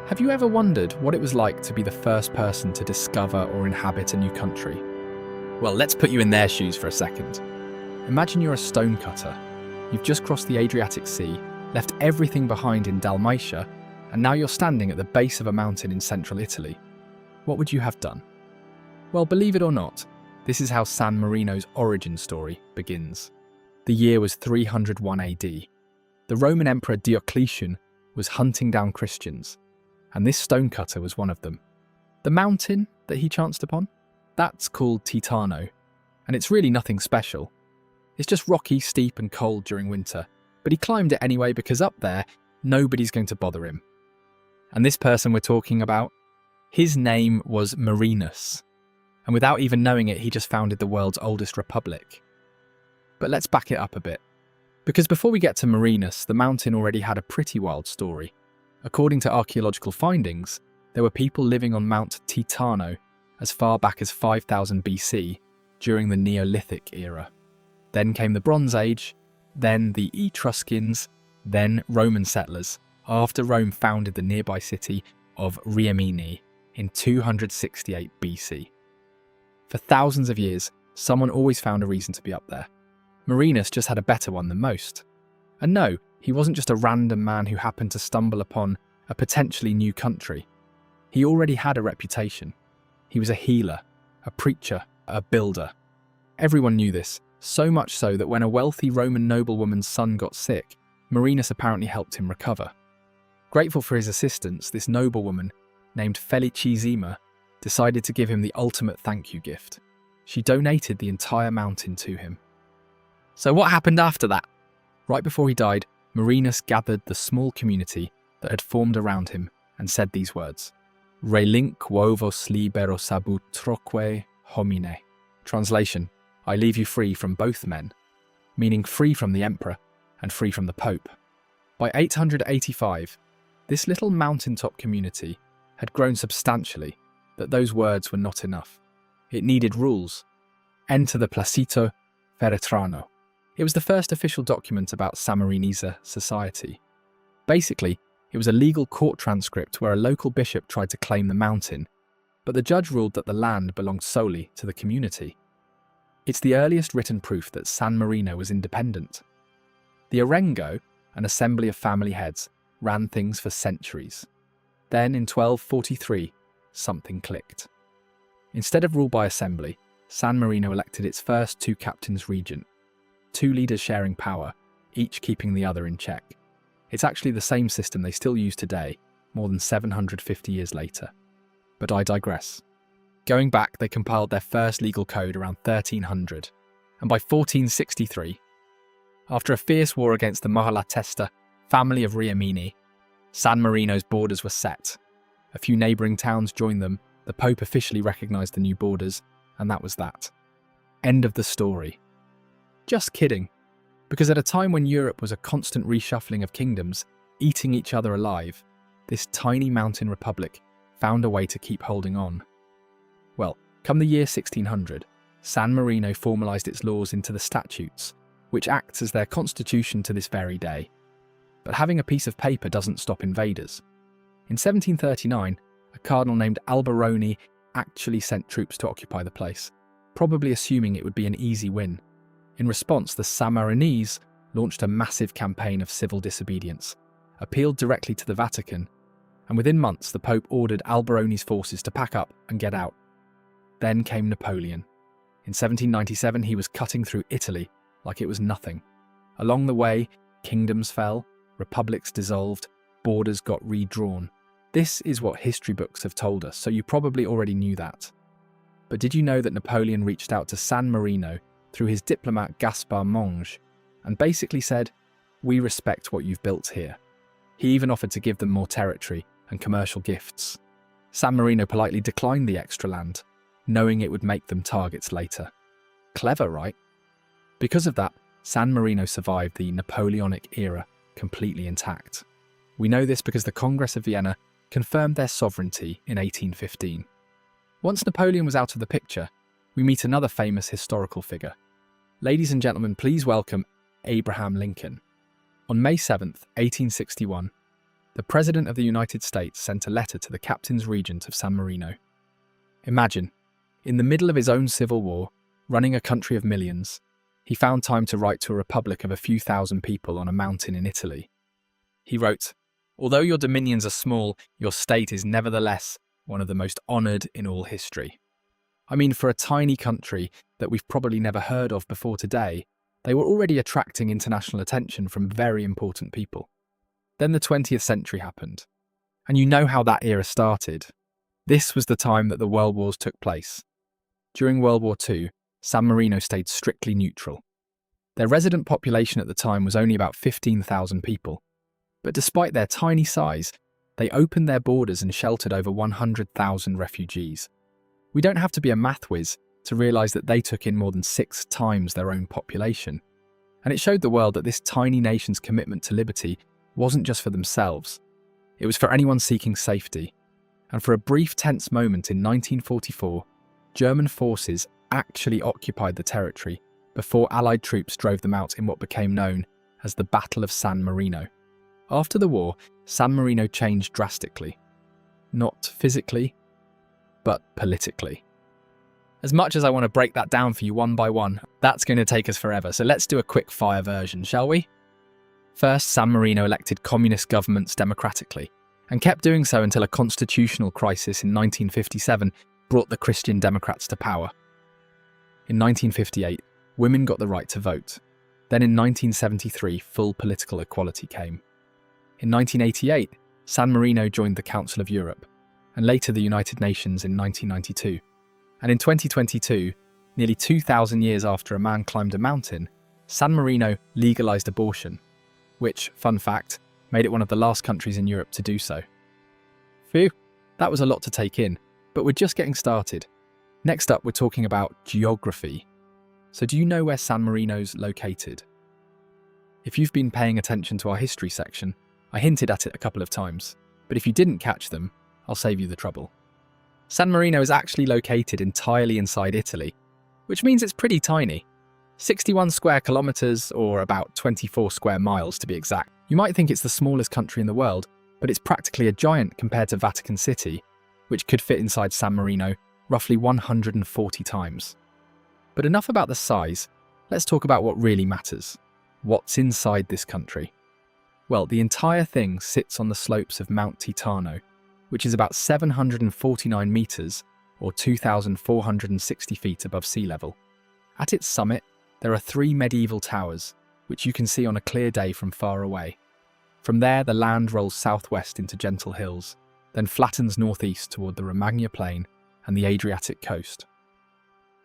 Have you ever wondered what it was like to be the first person to discover or inhabit a new country? Well, let's put you in their shoes for a second. Imagine you're a stonecutter. You've just crossed the Adriatic Sea, left everything behind in Dalmatia, and now you're standing at the base of a mountain in central Italy. What would you have done? Well, believe it or not, this is how San Marino's origin story begins. The year was 301 AD. The Roman Emperor Diocletian was hunting down Christians, and this stonecutter was one of them. The mountain that he chanced upon? That's called Titano, and it's really nothing special. It's just rocky, steep and cold during winter, but he climbed it anyway because up there, nobody's going to bother him. And this person we're talking about, his name was Marinus, and without even knowing it, he just founded the world's oldest republic. But let's back it up a bit, because before we get to Marinus, the mountain already had a pretty wild story. According to archaeological findings, there were people living on Mount Titano as far back as 5000 BC during the Neolithic era. Then came the Bronze Age, then the Etruscans, then Roman settlers, after Rome founded the nearby city of Rimini in 268 BC. For thousands of years, someone always found a reason to be up there. Marinus just had a better one than most. And no, he wasn't just a random man who happened to stumble upon a potentially new country. He already had a reputation. He was a healer, a preacher, a builder. Everyone knew this, so much so that when a wealthy Roman noblewoman's son got sick, Marinus apparently helped him recover. Grateful for his assistance, this noblewoman, named Felicissima, decided to give him the ultimate thank you gift. She donated the entire mountain to him. So what happened after that? Right before he died, Marinus gathered the small community that had formed around him and said these words: Relinque vos libero sabut troque homine. Translation: I leave you free from both men, meaning free from the emperor and free from the pope. By 885, this little mountaintop community had grown substantially, but those words were not enough. It needed rules. Enter the Placito Feretrano. It was the first official document about Sammarinese society. Basically, it was a legal court transcript where a local bishop tried to claim the mountain, but the judge ruled that the land belonged solely to the community. It's the earliest written proof that San Marino was independent. The Orengo, an assembly of family heads, ran things for centuries. Then, in 1243, something clicked. Instead of rule by assembly, San Marino elected its first two captains regent, two leaders sharing power, each keeping the other in check. It's actually the same system they still use today, more than 750 years later. But I digress. Going back, they compiled their first legal code around 1300, and by 1463, after a fierce war against the Mahalatesta family of Rimini, San Marino's borders were set. A few neighbouring towns joined them, the Pope officially recognised the new borders, and that was that. End of the story. Just kidding, because at a time when Europe was a constant reshuffling of kingdoms, eating each other alive, this tiny mountain republic found a way to keep holding on. Well, come the year 1600, San Marino formalised its laws into the statutes, which acts as their constitution to this very day. But having a piece of paper doesn't stop invaders. In 1739, a cardinal named Alberoni actually sent troops to occupy the place, probably assuming it would be an easy win. In response, the Sammarinese launched a massive campaign of civil disobedience, appealed directly to the Vatican, and within months the Pope ordered Alberoni's forces to pack up and get out. Then came Napoleon. In 1797 he was cutting through Italy like it was nothing. Along the way, kingdoms fell, republics dissolved, borders got redrawn. This is what history books have told us, so you probably already knew that. But did you know that Napoleon reached out to San Marino through his diplomat Gaspard Monge and basically said, "We respect what you've built here." He even offered to give them more territory and commercial gifts. San Marino politely declined the extra land, knowing it would make them targets later. Clever, right? Because of that, San Marino survived the Napoleonic era completely intact. We know this because the Congress of Vienna confirmed their sovereignty in 1815. Once Napoleon was out of the picture, we meet another famous historical figure. Ladies and gentlemen, please welcome Abraham Lincoln. On May 7th, 1861, the President of the United States sent a letter to the Captain's Regent of San Marino. Imagine, in the middle of his own civil war, running a country of millions, he found time to write to a republic of a few thousand people on a mountain in Italy. He wrote, "Although your dominions are small, your state is nevertheless one of the most honoured in all history." I mean, for a tiny country that we've probably never heard of before today, they were already attracting international attention from very important people. Then the 20th century happened, and you know how that era started. This was the time that the World Wars took place. During World War II, San Marino stayed strictly neutral. Their resident population at the time was only about 15,000 people, but despite their tiny size, they opened their borders and sheltered over 100,000 refugees. We don't have to be a math whiz to realise that they took in more than 6 times their own population. And it showed the world that this tiny nation's commitment to liberty wasn't just for themselves. It was for anyone seeking safety. And for a brief tense moment in 1944, German forces actually occupied the territory before Allied troops drove them out in what became known as the Battle of San Marino. After the war, San Marino changed drastically. Not physically, but politically. As much as I want to break that down for you one by one, that's going to take us forever, so let's do a quick fire version, shall we? First, San Marino elected communist governments democratically, and kept doing so until a constitutional crisis in 1957 brought the Christian Democrats to power. In 1958, women got the right to vote. Then in 1973, full political equality came. In 1988, San Marino joined the Council of Europe, and later the United Nations in 1992. And in 2022, nearly 2,000 years after a man climbed a mountain, San Marino legalised abortion, which, fun fact, made it one of the last countries in Europe to do so. Phew, that was a lot to take in, but we're just getting started. Next up, we're talking about geography. So do you know where San Marino's located? If you've been paying attention to our history section, I hinted at it a couple of times, but if you didn't catch them, I'll save you the trouble. San Marino is actually located entirely inside Italy, which means it's pretty tiny. 61 square kilometres, or about 24 square miles to be exact. You might think it's the smallest country in the world, but it's practically a giant compared to Vatican City, which could fit inside San Marino roughly 140 times. But enough about the size, let's talk about what really matters. What's inside this country? Well, the entire thing sits on the slopes of Mount Titano, which is about 749 metres, or 2,460 feet above sea level. At its summit, there are 3 medieval towers, which you can see on a clear day from far away. From there, the land rolls southwest into gentle hills, then flattens northeast toward the Romagna Plain and the Adriatic coast.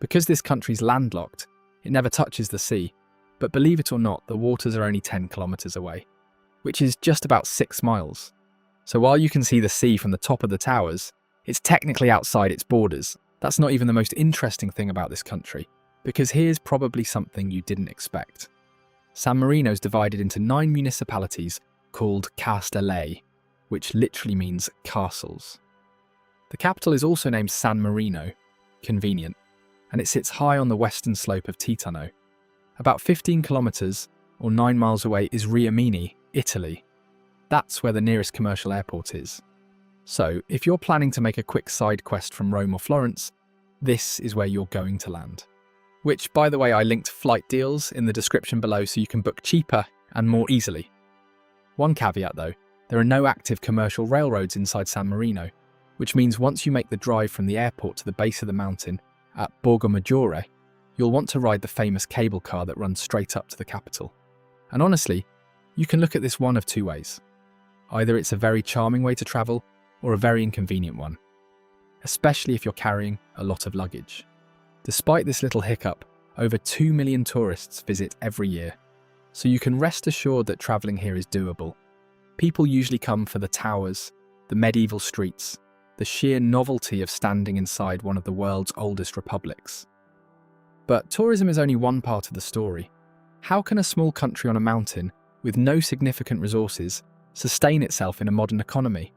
Because this country's landlocked, it never touches the sea, but believe it or not, the waters are only 10 kilometres away, which is just about 6 miles. So while you can see the sea from the top of the towers, it's technically outside its borders. That's not even the most interesting thing about this country, because here's probably something you didn't expect. San Marino's divided into 9 municipalities called Castelli, which literally means castles. The capital is also named San Marino, convenient, and it sits high on the western slope of Titano. About 15 kilometres, or 9 miles away, is Rimini, Italy. That's where the nearest commercial airport is. So, if you're planning to make a quick side quest from Rome or Florence, this is where you're going to land. Which, by the way, I linked flight deals in the description below so you can book cheaper and more easily. One caveat though, there are no active commercial railroads inside San Marino, which means once you make the drive from the airport to the base of the mountain at Borgo Maggiore, you'll want to ride the famous cable car that runs straight up to the capital. And honestly, you can look at this one of 2 ways. Either it's a very charming way to travel, or a very inconvenient one, especially if you're carrying a lot of luggage. Despite this little hiccup, over 2 million tourists visit every year, so you can rest assured that travelling here is doable. People usually come for the towers, the medieval streets, the sheer novelty of standing inside one of the world's oldest republics. But tourism is only one part of the story. How can a small country on a mountain, with no significant resources, sustain itself in a modern economy?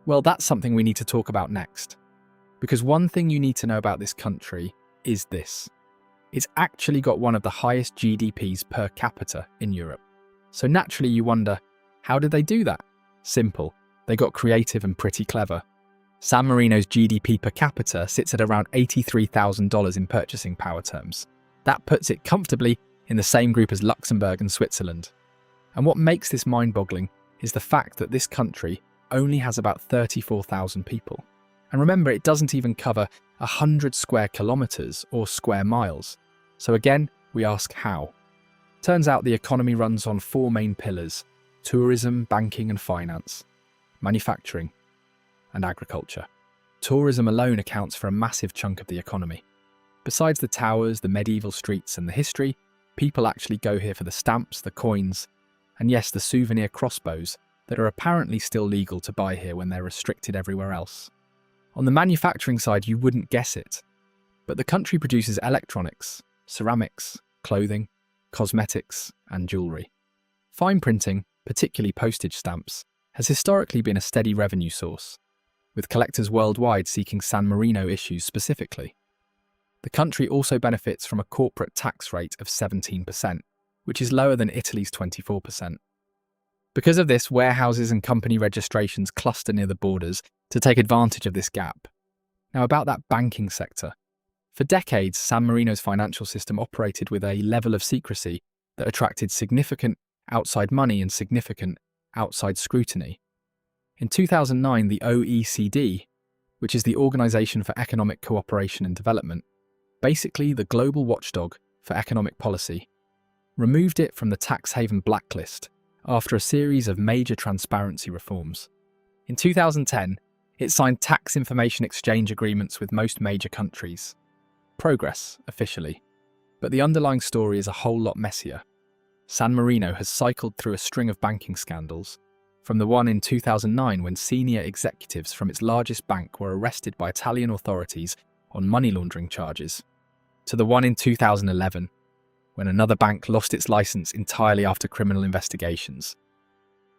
Well, that's something we need to talk about next. Because one thing you need to know about this country is this. It's actually got one of the highest GDPs per capita in Europe. So naturally you wonder, how did they do that? Simple. They got creative and pretty clever. San Marino's GDP per capita sits at around $83,000 in purchasing power terms. That puts it comfortably in the same group as Luxembourg and Switzerland. And what makes this mind-boggling is the fact that this country only has about 34,000 people. And remember, it doesn't even cover 100 square kilometres or square miles. So again, we ask how. Turns out the economy runs on four main pillars: tourism, banking and finance, manufacturing, and agriculture. Tourism alone accounts for a massive chunk of the economy. Besides the towers, the medieval streets and the history, people actually go here for the stamps, the coins, and yes, the souvenir crossbows that are apparently still legal to buy here when they're restricted everywhere else. On the manufacturing side, you wouldn't guess it, but the country produces electronics, ceramics, clothing, cosmetics, and jewellery. Fine printing, particularly postage stamps, has historically been a steady revenue source, with collectors worldwide seeking San Marino issues specifically. The country also benefits from a corporate tax rate of 17%, which is lower than Italy's 24%. Because of this, warehouses and company registrations cluster near the borders to take advantage of this gap. Now, about that banking sector. For decades, San Marino's financial system operated with a level of secrecy that attracted significant outside money and significant outside scrutiny. In 2009, the OECD, which is the Organization for Economic Cooperation and Development, basically the global watchdog for economic policy, removed it from the tax haven blacklist after a series of major transparency reforms. In 2010, it signed tax information exchange agreements with most major countries. Progress, officially. But the underlying story is a whole lot messier. San Marino has cycled through a string of banking scandals, from the one in 2009 when senior executives from its largest bank were arrested by Italian authorities on money laundering charges, to the one in 2011 when another bank lost its license entirely after criminal investigations.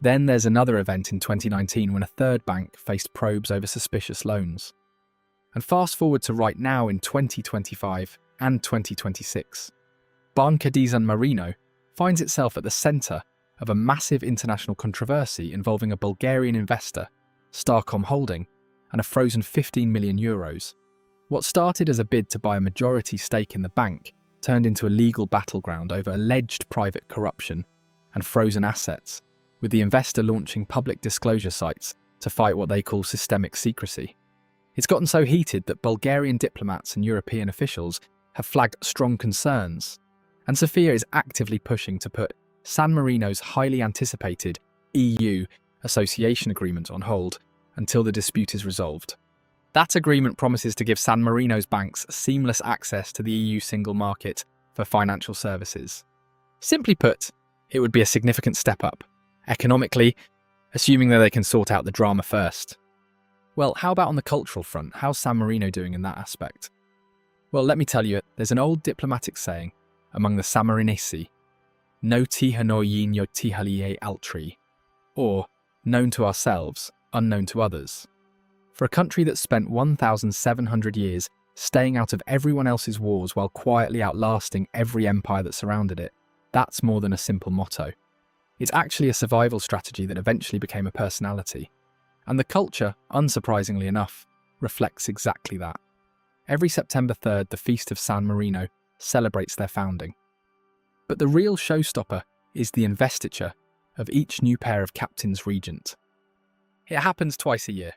Then there's another event in 2019 when a third bank faced probes over suspicious loans. And fast forward to right now in 2025 and 2026. Banca di San Marino finds itself at the centre of a massive international controversy involving a Bulgarian investor, Starcom Holding, and a frozen €15 million. What started as a bid to buy a majority stake in the bank turned into a legal battleground over alleged private corruption and frozen assets, with the investor launching public disclosure sites to fight what they call systemic secrecy. It's gotten so heated that Bulgarian diplomats and European officials have flagged strong concerns, and Sofia is actively pushing to put San Marino's highly anticipated EU association agreement on hold until the dispute is resolved. That agreement promises to give San Marino's banks seamless access to the EU single market for financial services. Simply put, it would be a significant step up, economically, assuming that they can sort out the drama first. Well, how about on the cultural front? How's San Marino doing in that aspect? Well, let me tell you, there's an old diplomatic saying among the Samarinesi, no tihanoyin yo tihalie altri, or known to ourselves, unknown to others. For a country that spent 1,700 years staying out of everyone else's wars while quietly outlasting every empire that surrounded it, that's more than a simple motto. It's actually a survival strategy that eventually became a personality. And the culture, unsurprisingly enough, reflects exactly that. Every September 3rd, the Feast of San Marino celebrates their founding. But the real showstopper is the investiture of each new pair of captains regent. It happens twice a year,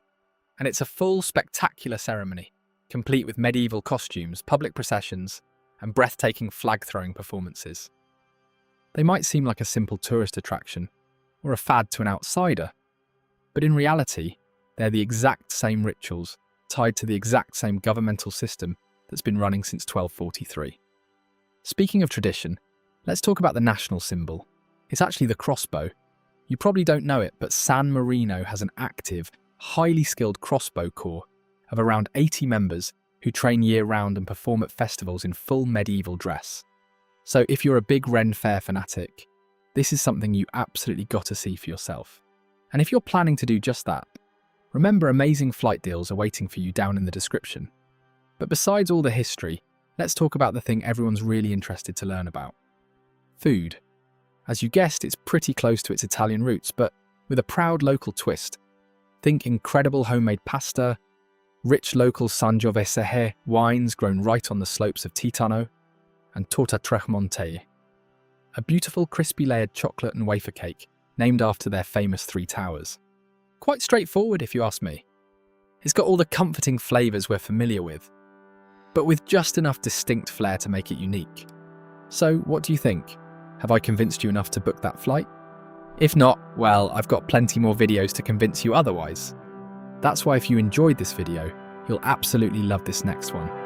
and it's a full, spectacular ceremony, complete with medieval costumes, public processions, and breathtaking flag-throwing performances. They might seem like a simple tourist attraction, or a fad to an outsider, but in reality, they're the exact same rituals tied to the exact same governmental system that's been running since 1243. Speaking of tradition, let's talk about the national symbol. It's actually the crossbow. You probably don't know it, but San Marino has an active, highly skilled crossbow corps of around 80 members who train year-round and perform at festivals in full medieval dress. So if you're a big Ren Fair fanatic, this is something you absolutely got to see for yourself. And if you're planning to do just that, remember amazing flight deals are waiting for you down in the description. But besides all the history, let's talk about the thing everyone's really interested to learn about. Food. As you guessed, it's pretty close to its Italian roots, but with a proud local twist. Think incredible homemade pasta, rich local Sangiovese wines grown right on the slopes of Titano, and torta tre Monte, a beautiful crispy layered chocolate and wafer cake named after their famous three towers. Quite straightforward if you ask me. It's got all the comforting flavours we're familiar with, but with just enough distinct flair to make it unique. So what do you think? Have I convinced you enough to book that flight? If not, well, I've got plenty more videos to convince you otherwise. That's why if you enjoyed this video, you'll absolutely love this next one.